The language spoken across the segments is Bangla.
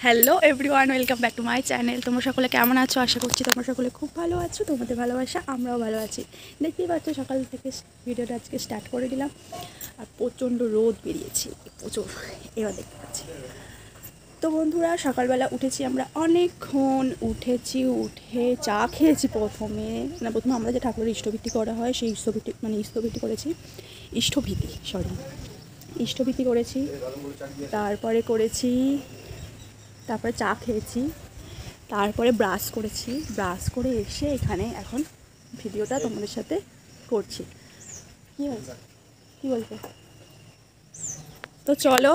Hello everyone, welcome back to my channel. তোমরা সকলে কেমন আছো? আশা করছি তোমরা সকলে খুব ভালো আছো। তোমাদের ভালোবাসা আমরাও ভালো আছি। দেখতেই পাচ্ছ সকাল থেকে ভিডিওটা আজকে স্টার্ট করে দিলাম। আর প্রচণ্ড রোদ বেরিয়েছে, প্রচুর। এবার দেখতে পাচ্ছি। তো বন্ধুরা, সকালবেলা উঠেছি আমরা অনেকক্ষণ। উঠে চা খেয়েছি। প্রথমে আমরা যে ঠাকুরের ইষ্টভীতি করা হয় সেই ইষ্টভীতি করেছি। ইষ্টভীতি করেছি। তারপরে চা খেয়েছি, তারপরে ব্রাশ করে এসে এখানে এখন ভিডিওটা তোমাদের সাথে করছি। কি বলছো? তো চলো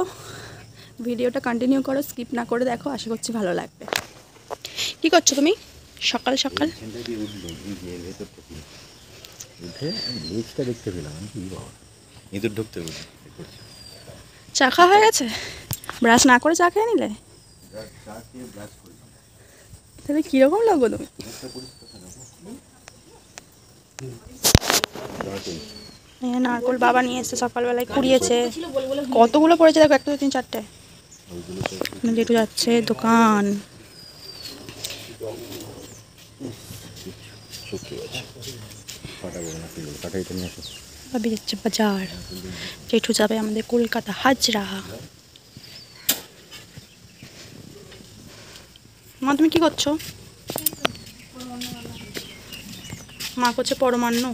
ভিডিওটা কন্টিনিউ করো, স্কিপ না করে দেখো, আশা করছি ভালো লাগবে। কি করছো তুমি সকাল সকাল? চা খাওয়া হয়ে গেছে? ব্রাশ না করে চা খেয়ে নিলে? তাহলে কিরকম লাগবে তুমি? নারকোল বাবা নিয়ে এসছে, সকালবেলায় কুড়িয়েছে। কতগুলো পড়েছে দেখো, 1 2 3 4টে। যেটু যাচ্ছে দোকান। ভাবি যাচ্ছে বাজার। জেঠু যাবে আমাদের কলকাতা হাজরা। মা তুমি কি করছো? মা করছে পরমান্ন।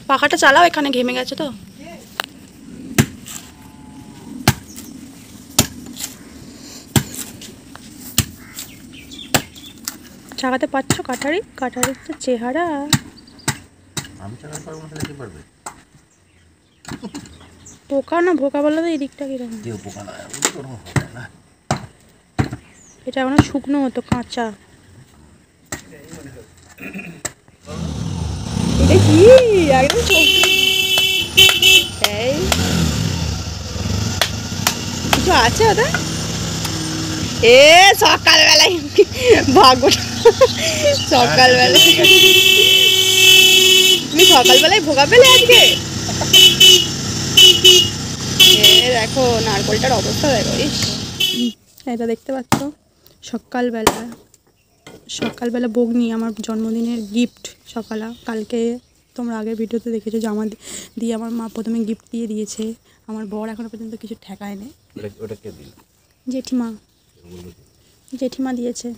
পাখাটা চালাও, এখানে ঘেমে গেছে তো। চাকাতে পাচ্ছ? কাঠারির তো চেহারা। আমি চাকাতে পারবো না, তাহলে কি পারবে? পোকা না ভোকা বললো তো, এই দিকটা কিরকম? পোকা না, হবে না। এটা এখনো শুকনো হতো, কাঁচা। এটা কি একদম কিছু আছে ওটা? সকালবেলায় ভাগ্য। তুমি সকালবেলায় ভোগা পেলে আজকে? দেখো নারকলটার অবস্থা দেখো। এটা দেখতে পাচ্ছ? সকালবেলা বগ্নি, আমার জন্মদিনের গিফট। কালকে তোমরা আগের ভিডিওতে দেখেছো, জামা দিয়ে আমার মা প্রথমে গিফট দিয়েছে। আমার বর এখনো পর্যন্ত কিছু ঠেকায় নেই। জেঠিমা দিয়েছে।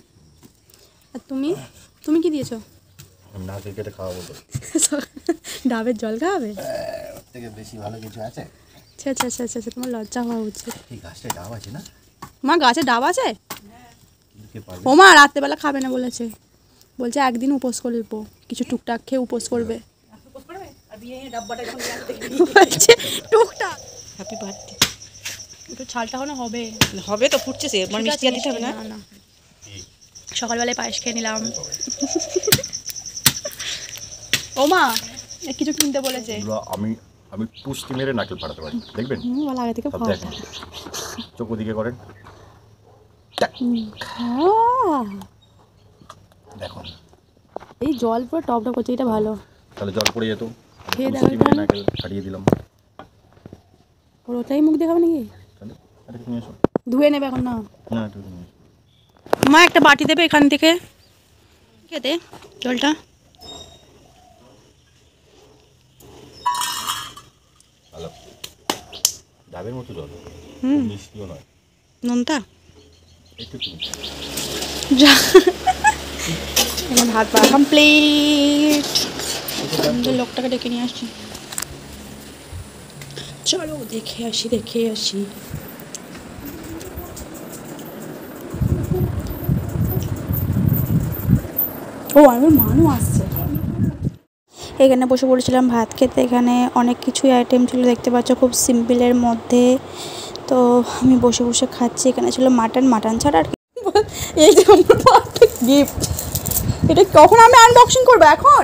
আর তুমি কি দিয়েছো? ডাবের জল খাওয়াবে? আচ্ছা, তোমার লজ্জা হওয়া উচিত। মা গাছে ডাব আছে? ও মা রাত্রেবেলা খাবে না বলছে একদিন উপোস করবো, কিছু টুকটাক খেয়ে উপোস করবে। টুকটাক হ্যাপি বার্থডে। একটু ছালটা হবে তো, ফুটছে সে, মানে মিষ্টি আর দিতে হবে না। সকালবেলায় পায়েস খেয়ে নিলাম। ও মা কিছু কিনতে বলেছে। আমি পুষ্টি মেরে নারকেল ফাটাতে পারি, দেখবেন? আগে থেকে চোখ ওদিকে করেন, দেখুন। এই জল পুরো টপ করছে, এটা ভালো। তাহলে জল পড়ে যেত, নারকেল ফাটিয়ে দিলাম। ওটাই মুখ দেখাবে নাকি? ধুয়ে নেবে এখন? না মা একটা বাটি দেবে এখান থেকে, খেতে জলটা। ডাবের মতো জল, মিষ্টিও নয়, নোনতা। ভাত বাড়া কমপ্লিট। লোকটাকে ডেকে নিয়ে আসছি, চলো দেখে আসি। ও আমার মানু আসছে। এখানে বসে পড়েছিলাম ভাত খেতে। এখানে অনেক কিছুই আইটেম ছিল, দেখতে পাচ্ছ, খুব সিম্পলের মধ্যে। তো আমি বসে খাচ্ছি। এখানে ছিল মাটন ছাড়া আর কি। এই যে গিফট, এটা কখন আমি আনবক্সিং করবো? এখন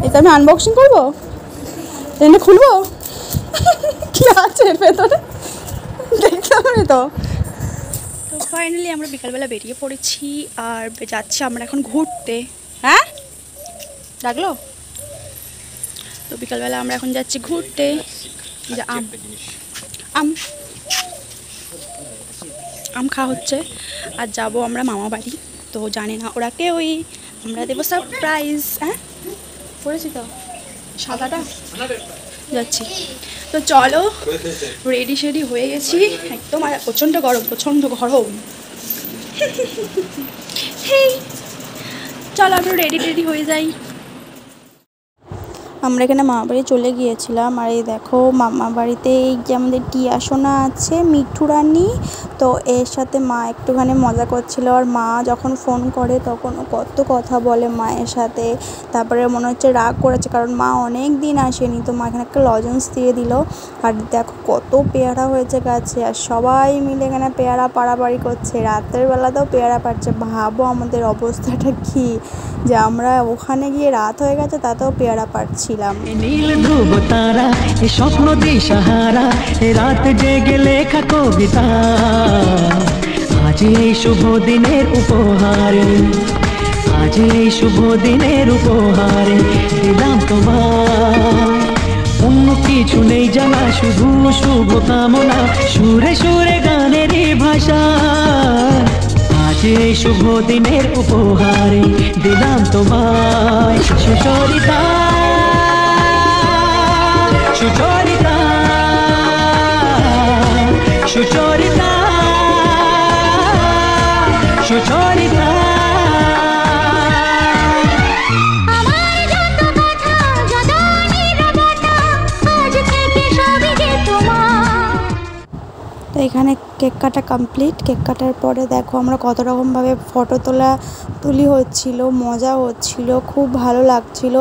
এটা আমি আনবক্সিং করবো, এটা খুলবো। কি আছে ভেতরে দেখতে হবে তো। ফাইনালি আমরা বিকালবেলা বেরিয়ে পড়েছি আর যাচ্ছি আমরা এখন ঘুরতে। হ্যাঁ ডাকলো? তো তো বিকালবেলা আমরা এখন যাচ্ছি ঘুরতে। যে আম আম আম খাওয়া হচ্ছে আর যাব আমরা মামা বাড়ি। তো জানি না ওরা কেউই, আমরা দেবো সারপ্রাইজ। হ্যাঁ পড়েছি তো সাদাটা যাচ্ছি। তো চলো রেডি শেডি হয়ে গেছি একদম। আর প্রচণ্ড গরম, প্রচণ্ড গরম। হেই চলো আমরা রেডি টেডি হয়ে যাই। আমরা এখানে মামা বাড়ি চলে গিয়েছিলাম। আর এই দেখো মামা বাড়িতে এই যে আমাদের টিয়া সোনা আছে, মিঠু রানী। তো এর সাথে মা একটুখানি মজা করছিল। আর মা যখন ফোন করে তখন কত কথা বলে মায়ের সাথে। তারপরে মনে হচ্ছে রাগ করেছে, কারণ মা অনেক দিন আসেনি। তো মা এখানে একটা লজেন্স দিয়ে দিল। আর দেখো কত পেয়ারা হয়েছে গাছে, আর সবাই মিলে এখানে পেয়ারা পাড়াপাড়ি করছে। রাতের বেলাতেও পেয়ারা পাড়ছে। ভাবো আমাদের অবস্থাটা কি, যে আমরা ওখানে গিয়ে রাত হয়ে গেছে তাতেও পেয়ারা পাড়ছিলাম। নীল ধ্রুব তারা এ স্বপ্ন দিশাহারা, এ রাত জেগে লেখা কবিতা। আজ এই শুভ দিনের উপহারে, আজ এই শুভ দিনের উপহারে দিলাম তোমায়। অন্য কিছু নেই জানা, শুধু শুভ কামনা, সুরে সুরে গানেরই ভাষা। আজ এই শুভ দিনের উপহারে দিলাম তোমায়। সুচরিতা সুচরিতা সুচরিতা সুচরিতা। তো এখানে কেক কাটা কমপ্লিট। কেক কাটার পরে দেখো আমরা কত রকমভাবে ফটো তুলি হচ্ছিল, মজা হচ্ছিল, খুব ভালো লাগছিল।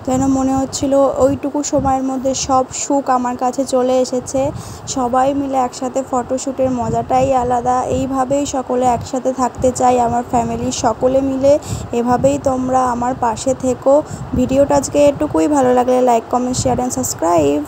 যেন মনে হচ্ছিল ওইটুকু সময়ের মধ্যে সব সুখ আমার কাছে চলে এসেছে। সবাই মিলে একসাথে ফটোশ্যুটের মজাটাই আলাদা। এইভাবেই সকলে একসাথে থাকতে চাই, আমার ফ্যামিলির সকলে মিলে। এভাবেই তোমরা আমার পাশে থেকো। ভিডিওটা আজকে এটুকুই। ভালো লাগলে like, comment, share and subscribe.